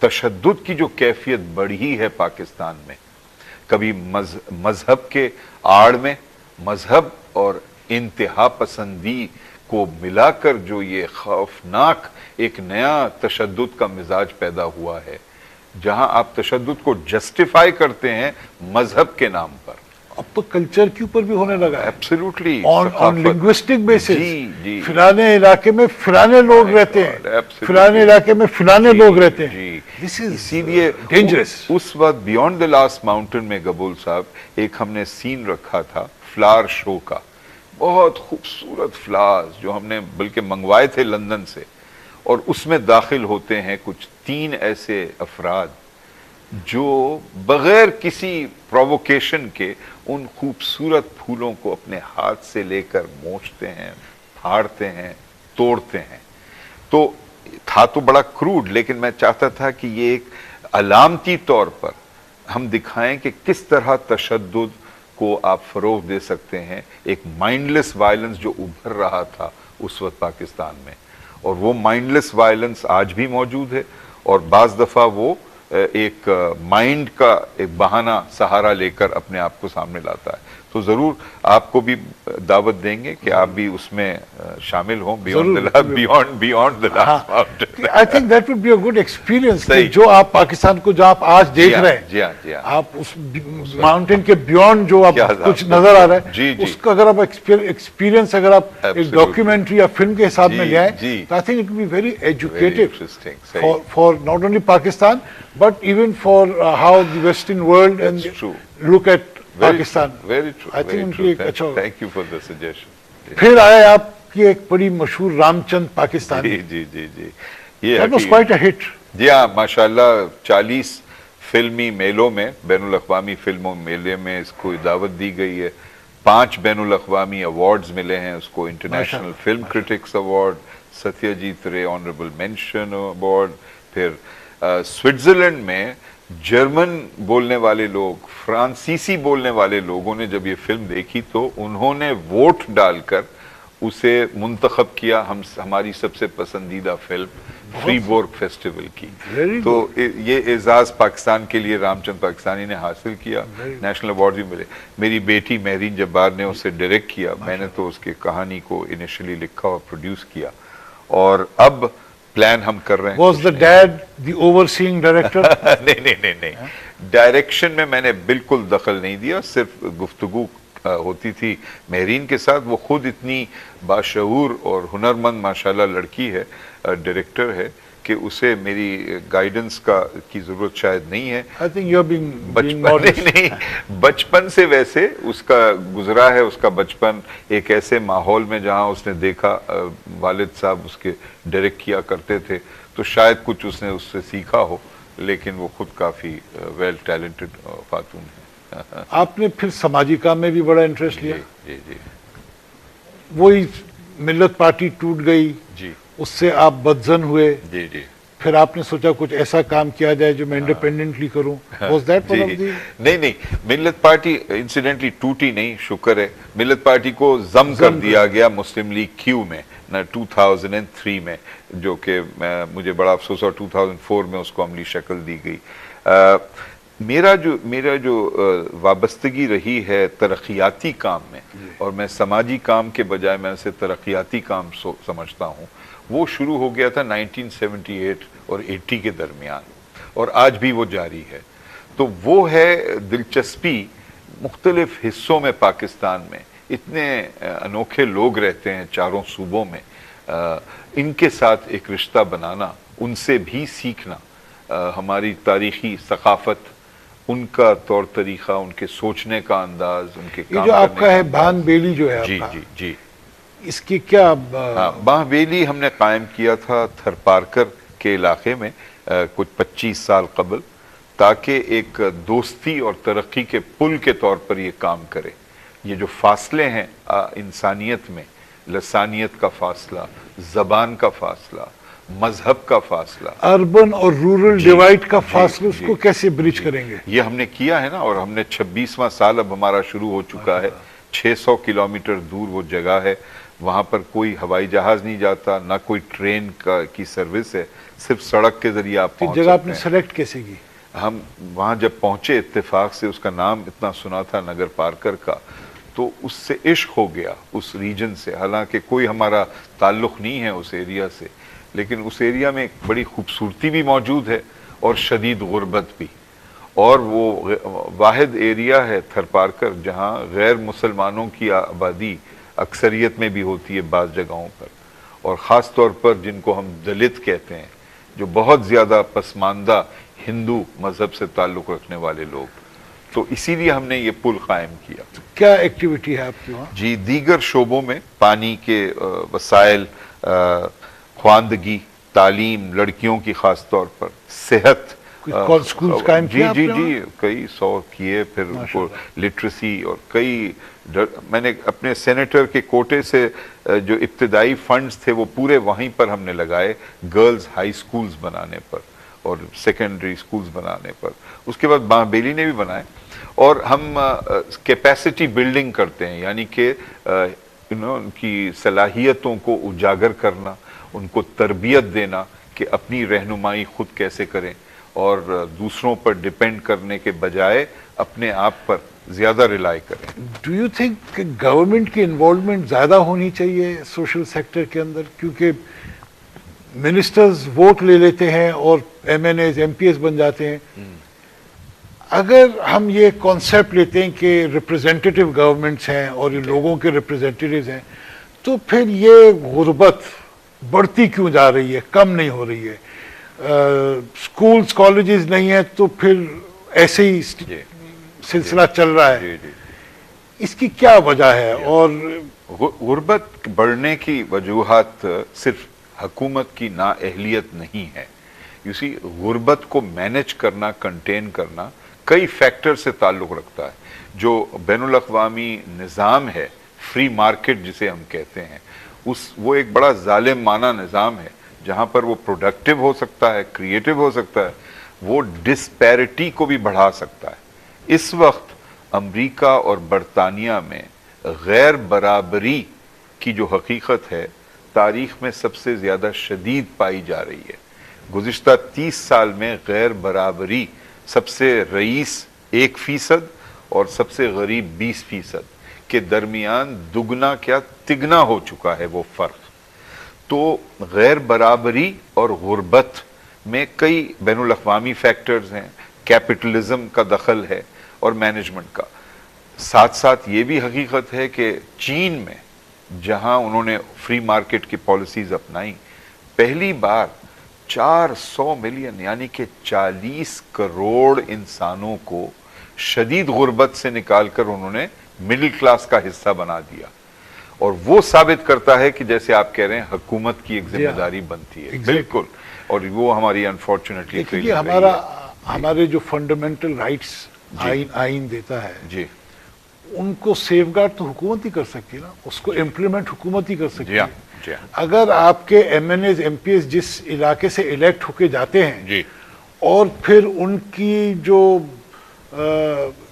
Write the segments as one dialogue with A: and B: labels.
A: تشدد کی جو کیفیت بڑھی ہے پاکستان میں، کبھی مذہب کے آڑ میں، مذہب اور انتہا پسندی کو ملا کر جو یہ خوفناک ایک نیا تشدد کا مزاج پیدا ہوا ہے، جہاں آپ تشدد کو جسٹیفائی کرتے ہیں مذہب کے نام پر۔
B: اب تو کلچر کے اوپر بھی ہونے لگا ہے،
A: ایبسلیوٹلی،
B: آن لنگوسٹک بیسس۔
A: جی
B: فلانے علاقے میں فلانے لوگ رہتے ہیں، فلانے علاقے میں فلانے لوگ رہتے ہیں۔
A: اسی لیے
B: ڈینجرس۔
A: اس وقت بیونڈ دا لاسٹ ماؤنٹین میں گبول صاحب ایک ہم نے سین رکھا تھا فلاور شو کا، بہت خوبصورت فلاورز جو ہم نے بلکہ منگوائے تھے لندن سے، اور اس میں داخل ہوتے ہیں کچھ 3 ایسے افراد جو بغیر کسی پرووکیشن کے ان خوبصورت پھولوں کو اپنے ہاتھ سے لے کر موچتے ہیں، پھاڑتے ہیں، توڑتے ہیں۔ تو تھا تو بڑا کروڈ، لیکن میں چاہتا تھا کہ یہ ایک علامتی طور پر ہم دکھائیں کہ کس طرح تشدد کو آپ فروغ دے سکتے ہیں، ایک مائنڈ لیس وائلنس جو ابھر رہا تھا اس وقت پاکستان میں، اور وہ مائنڈ لیس وائلنس آج بھی موجود ہے، اور بعض دفعہ وہ ایک مائنڈ کا ایک بہانہ سہارا لے کر اپنے آپ کو سامنے لاتا ہے۔ تو ضرور آپ کو بھی دعوت دیں گے کہ آپ بھی اس میں شامل ہوں، beyond the last mountain.
B: I think that would be a good experience کہ جو آپ پاکستان کو جو آپ آج دیکھ رہے ہیں،
A: جی ہاں،
B: آپ اس ماؤنٹین کے بیونڈ جو آپ کچھ نظر آ رہا ہے، اس کا اگر آپ ایکسپیرینس اگر آپ ایک ڈاکیومنٹری یا فلم کے حساب میں لے آئیں، تو I think it will be very educative for not only Pakistan but even for how the Western world and look at Pakistan.
A: Very true.
B: I think ان کی اچھا ہوگا۔
A: Thank you for the suggestion.
B: پھر آئے آپ کی ایک بڑی مشہور رام چند پاکستانی۔
A: جی
B: That was quite a hit.
A: جی ہاں، ماشاءاللہ 40 فلمی میلوں میں، بین الاقوامی فلموں میلے میں اس کو دعوت دی گئی ہے، 5 بین الاقوامی ایوارڈز ملے ہیں اس کو، انٹرنیشنل فلم کرٹکس ایوارڈ، ستیہ جیت رے آنریبل مینشن ایوارڈ، پھر سوئٹزرلینڈ میں جرمن بولنے والے لوگ، فرانسیسی بولنے والے لوگوں نے جب یہ فلم دیکھی تو انہوں نے ووٹ ڈال کر اسے منتخب کیا ہماری سب سے پسندیدہ فلم فریبورگ فیسٹیول کی۔ تو یہ اعزاز پاکستان کے لیے رام چند پاکستانی نے حاصل کیا، نیشنل ایوارڈ بھی ملے۔ میری بیٹی مہرین جبار نے اسے ڈائریکٹ کیا، میں نے تو اس کی کہانی کو انیشلی لکھا اور پروڈیوس کیا، اور اب پلان ہم کر رہے ہیں۔
B: Was the dad the overseeing director?
A: نہیں، ڈائریکشن میں میں نے بالکل دخل نہیں دیا، صرف گفتگو ہوتی تھی مہرین کے ساتھ۔ وہ خود اتنی باشعور اور ہنرمند ماشاءاللہ لڑکی ہے، ڈائریکٹر ہے، کہ اسے میری گائیڈنس کی ضرورت شاید نہیں ہے۔
B: I think you're being modest.
A: نہیں، بچپن سے ویسے اس کا گزرا ہے، اس کا بچپن ایک ایسے ماحول میں جہاں اس نے دیکھا والد صاحب اس کے ڈائریکٹ کیا کرتے تھے، تو شاید کچھ اس نے اس سے سیکھا ہو، لیکن وہ خود کافی ویل ٹیلنٹڈ خاتون ہے۔
B: آپ نے پھر سماجی کام میں بھی بڑا انٹرسٹ لیا۔
A: جی
B: وہی ملت پارٹی ٹوٹ گئی،
A: جی
B: اس سے آپ بدزن ہوئے،
A: جی
B: پھر آپ نے سوچا کچھ ایسا کام کیا جائے جو میں انڈیپینڈنٹلی کروں۔ Was that one of the...
A: نہیں، ملت پارٹی انسیڈنٹلی ٹوٹی نہیں، شکر ہے۔ ملت پارٹی کو ضم کر دیا گیا مسلم لیگ کیو میں 2003 میں، جو کہ مجھے بڑا افسوس، اور 2004 میں اس کو عملی شکل دی گئی۔ میرا جو وابستگی رہی ہے ترقیاتی کام میں، اور میں سماجی کام کے بجائے میں اسے ترقیاتی کام سمجھتا ہوں، وہ شروع ہو گیا تھا 1978 اور 80 کے درمیان، اور آج بھی وہ جاری ہے۔ تو وہ ہے دلچسپی مختلف حصوں میں پاکستان میں، اتنے انوکھے لوگ رہتے ہیں چاروں صوبوں میں، ان کے ساتھ ایک رشتہ بنانا، ان سے بھی سیکھنا، ہماری تاریخی ثقافت، ان کا طور طریقہ، ان کے سوچنے کا انداز، ان کے کام
B: یہ جو آپ کا ہے بان بیلی جو ہے آپ کا،
A: جی
B: اس کی کیا؟
A: باہ بیلی ہم نے قائم کیا تھا تھر پارکر کے علاقے میں کچھ 25 سال قبل، تاکہ ایک دوستی اور ترقی کے پل کے طور پر یہ کام کرے۔ یہ جو فاصلے ہیں انسانیت میں، لسانیت کا فاصلہ، زبان کا فاصلہ، مذہب کا فاصلہ،
B: اربن اور رورل ڈیوائڈ کا فاصلہ، اس کو کیسے برج کریں گے؟
A: یہ ہم نے کیا ہے نا، اور ہم نے 26واں سال اب ہمارا شروع ہو چکا ہے۔ 600 کلومیٹر دور وہ جگہ ہے وہاں پر کوئی ہوائی جہاز نہیں جاتا، نہ کوئی ٹرین کی سروس ہے، صرف سڑک کے ذریعے آپ پہنچ سکتے ہیں۔
B: جگہ آپ نے سلیکٹ کیسے کی؟
A: ہم وہاں جب پہنچے اتفاق سے، اس کا نام اتنا سنا تھا نگر پارکر کا، تو اس سے عشق ہو گیا اس ریجن سے، حالانکہ کوئی ہمارا تعلق نہیں ہے اس ایریا سے، لیکن اس ایریا میں ایک بڑی خوبصورتی بھی موجود ہے اور شدید غربت بھی، اور وہ واحد ایریا ہے تھر پارکر جہاں غیر مسلمانوں کی آبادی اکثریت میں بھی ہوتی ہے بعض جگہوں پر، اور خاص طور پر جن کو ہم دلت کہتے ہیں، جو بہت زیادہ پسماندہ ہندو مذہب سے تعلق رکھنے والے لوگ، تو اسی لیے ہم نے یہ پل قائم کیا۔
B: کیا ایکٹیویٹی ہے آپ کی وہاں؟
A: جی، دیگر شعبوں میں پانی کے وسائل، خواندگی، تعلیم، لڑکیوں کی خاص طور پر، صحت،
B: سکولز قائم کیے آپ نے؟
A: جی کئی 100 کیے، پھر ان کو لٹریسی، اور کئی میں نے اپنے سینیٹر کے کوٹے سے جو ابتدائی فنڈز تھے وہ پورے وہیں پر ہم نے لگائے، گرلز ہائی سکولز بنانے پر اور سیکنڈری سکولز بنانے پر۔ اس کے بعد ماں بیلی نے بھی بنائے، اور ہم کیپیسٹی بلڈنگ کرتے ہیں، یعنی کہ ان کی صلاحیتوں کو اجاگر کرنا، ان کو تربیت دینا کہ اپنی رہنمائی خود کیسے کریں، اور دوسروں پر ڈیپینڈ کرنے کے بجائے اپنے آپ پر زیادہ ریلائی کریں۔
B: ڈو یو تھنک کہ گورنمنٹ کی انوالومنٹ زیادہ ہونی چاہیے سوشل سیکٹر کے اندر؟ کیونکہ منسٹرز ووٹ لے لیتے ہیں اور MNAs, MPs بن جاتے ہیں۔ اگر ہم یہ کانسیپٹ لیتے ہیں کہ ریپرزینٹیٹیو گورنمنٹس ہیں اور یہ لوگوں کے ریپرزینٹیٹیوز ہیں، تو پھر یہ غربت بڑھتی کیوں جا رہی ہے، کم نہیں ہو رہی ہے؟ سکولز، کالجز نہیں ہیں تو پھر ایسے ہی سلسلہ چل رہا ہے۔ اس کی کیا وجہ ہے؟ اور
A: غربت بڑھنے کی وجوہات صرف حکومت کی نااہلیت نہیں ہے۔ اسی غربت کو مینج کرنا، کنٹین کرنا کئی فیکٹر سے تعلق رکھتا ہے۔ جو بین الاقوامی نظام ہے، فری مارکیٹ جسے ہم کہتے ہیں، وہ ایک بڑا ظالمانہ نظام ہے، جہاں پر وہ پروڈکٹیو ہو سکتا ہے، کریٹیو ہو سکتا ہے، وہ ڈسپیرٹی کو بھی بڑھا سکتا ہے۔ اس وقت امریکہ اور برطانیہ میں غیر برابری کی جو حقیقت ہے، تاریخ میں سب سے زیادہ شدید پائی جا رہی ہے۔ گزشتہ 30 سال میں غیر برابری، سب سے رئیس 1% اور سب سے غریب 20% کے درمیان دگنا کیا تگنا ہو چکا ہے وہ فرق۔ تو غیر برابری اور غربت میں کئی بین الاقوامی فیکٹرز ہیں، کیپٹلزم کا دخل ہے اور مینجمنٹ کا۔ ساتھ ساتھ یہ بھی حقیقت ہے کہ چین میں جہاں انہوں نے فری مارکیٹ کی پالیسیز اپنائیں، پہلی بار 400 ملین یعنی کہ 40 کروڑ انسانوں کو شدید غربت سے نکال کر انہوں نے مڈل کلاس کا حصہ بنا دیا، اور وہ ثابت کرتا ہے کہ جیسے آپ کہہ رہے ہیں حکومت کی ایک ذمہ داری بنتی ہے۔ بالکل، اور وہ ہماری انفارچونیٹلی
B: ہمارے جو فنڈامنٹل رائٹس آئین دیتا ہے،
A: جی،
B: ان کو سیف گارڈ تو حکومت ہی کر سکتی ہے نا، اس کو امپلیمنٹ حکومت ہی کر سکتی ہے۔
A: جی،
B: اگر آپ کے MNAs, MPs جس علاقے سے الیکٹ ہو کے جاتے ہیں،
A: جی،
B: اور پھر ان کی جو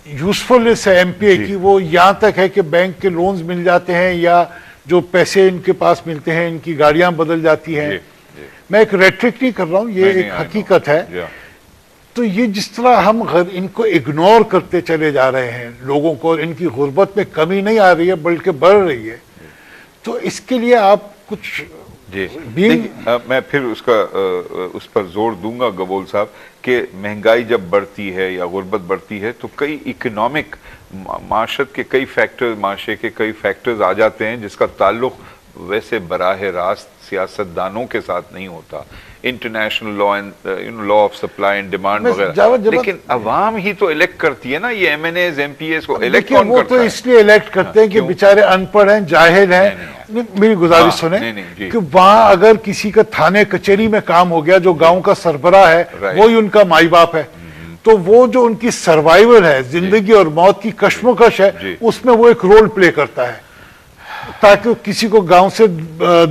B: یوزفلنس ہے ایم پی اے کی، وہ یہاں تک ہے کہ بینک کے لونز مل جاتے ہیں، یا جو پیسے ان کے پاس ملتے ہیں، ان کی گاڑیاں بدل جاتی ہیں۔ میں ایک ریٹرک نہیں کر رہا ہوں، یہ ایک حقیقت ہے۔ تو یہ جس طرح ہم ان کو اگنور کرتے چلے جا رہے ہیں لوگوں کو، اور ان کی غربت میں کمی نہیں آ رہی ہے بلکہ بڑھ رہی ہے، تو اس کے لیے آپ کچھ
A: میں پھر اس پر زور دوں گا گبول صاحب کہ مہنگائی جب بڑھتی ہے یا غربت بڑھتی ہے تو کئی اکنامک، معاشرت کے کئی فیکٹر، معاشرے کے کئی فیکٹرز آ جاتے ہیں جس کا تعلق ویسے براہ راست سیاست دانوں کے ساتھ نہیں ہوتا، international law of supply and demand وغیرہ، لیکن عوام ہی تو الیکٹ کرتی ہے نا یہ MNAs, MPs کو الیکٹ کون کرتا ہے؟
B: وہ تو اس لیے الیکٹ کرتے ہیں کہ بیچارے ان پڑھ ہیں، جاہل ہیں۔ میری گزارش سنیں کہ وہاں اگر کسی کا تھانے کچہری میں کام ہو گیا، جو گاؤں کا سربراہ ہے وہی ان کا مائی باپ ہے، تو وہ جو ان کی سروائیول ہے، زندگی اور موت کی کشمکش ہے، اس میں وہ ایک رول پلے کرتا ہے تاکہ کسی کو گاؤں سے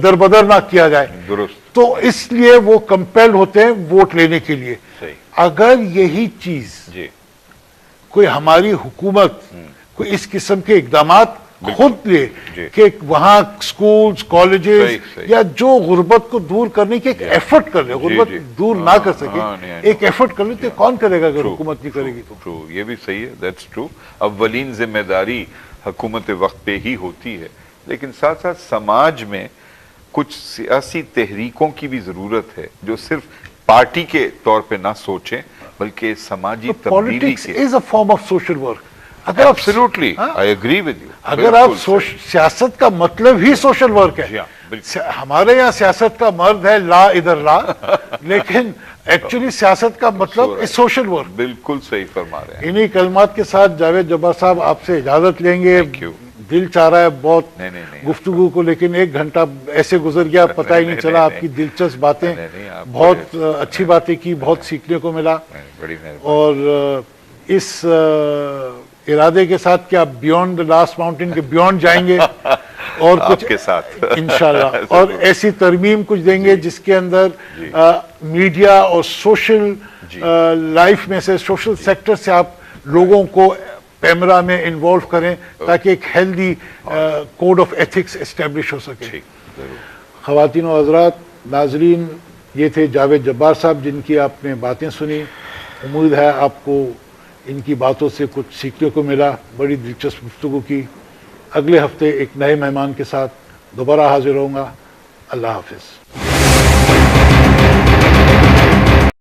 B: دربدر نہ کیا جائے۔ تو اس لیے وہ کمپیل ہوتے ہیں ووٹ لینے کے لیے۔ اگر یہی چیز کوئی ہماری حکومت کوئی اس قسم کے اقدامات خود لے کہ وہاں سکولز کالجز یا جو غربت کو دور کرنے کی ایک ایفرٹ کر لے, غربت دور نہ کر سکے ایک ایفرٹ کر لے, تو کون کرے گا اگر حکومت نہیں کرے گی تو.
A: یہ بھی صحیح ہے, دیٹس ٹرو. اولین ذمہ داری حکومت وقت پہ ہی ہوتی ہے, لیکن ساتھ ساتھ سماج میں کچھ سیاسی تحریکوں کی بھی ضرورت ہے جو صرف پارٹی کے طور پہ نہ سوچیں بلکہ سماجی تبدیلی کے.
B: Politics is a form of social work. اگر آپ
A: Absolutely, I agree with you.
B: اگر آپ سیاست کا مطلب ہی سوشل ورک ہے, ہمارے یہاں سیاست کا مرد ہے لا ادھر لا, لیکن ایکچولی سیاست کا مطلب سوشل ورک.
A: بالکل صحیح فرما رہے ہیں.
B: انہی کلمات کے ساتھ جاوید جبار صاحب آپ سے اجازت لیں گے. دل چاہ رہا ہے بہت گفتگو کو, لیکن 1 گھنٹا ایسے گزر گیا پتہ ہی نہیں چلا. آپ کی دلچسپ باتیں, بہت اچھی باتیں کی, بہت سیکھنے کو ملا. اور اس ارادے کے ساتھ کہ آپ بیونڈ دا لاسٹ ماؤنٹین کے بیونڈ جائیں گے اور کچھ
A: کے ساتھ
B: انشاءاللہ, اور ایسی ترمیم کچھ دیں گے جس کے اندر میڈیا اور سوشل لائف میں سے, سوشل سیکٹر سے آپ لوگوں کو پیمرا میں انوالو کریں تاکہ ایک healthy code of ethics establish ہو سکے. خواتین و حضرات, ناظرین, یہ تھے جاوید جبار صاحب جن کی آپ نے باتیں سنی. امید ہے آپ کو ان کی باتوں سے کچھ سیکھنے کو ملا. بڑی دلچسپ گفتگو کی. اگلے ہفتے ایک نئے مہمان کے ساتھ دوبارہ حاضر ہوں گا. اللہ حافظ.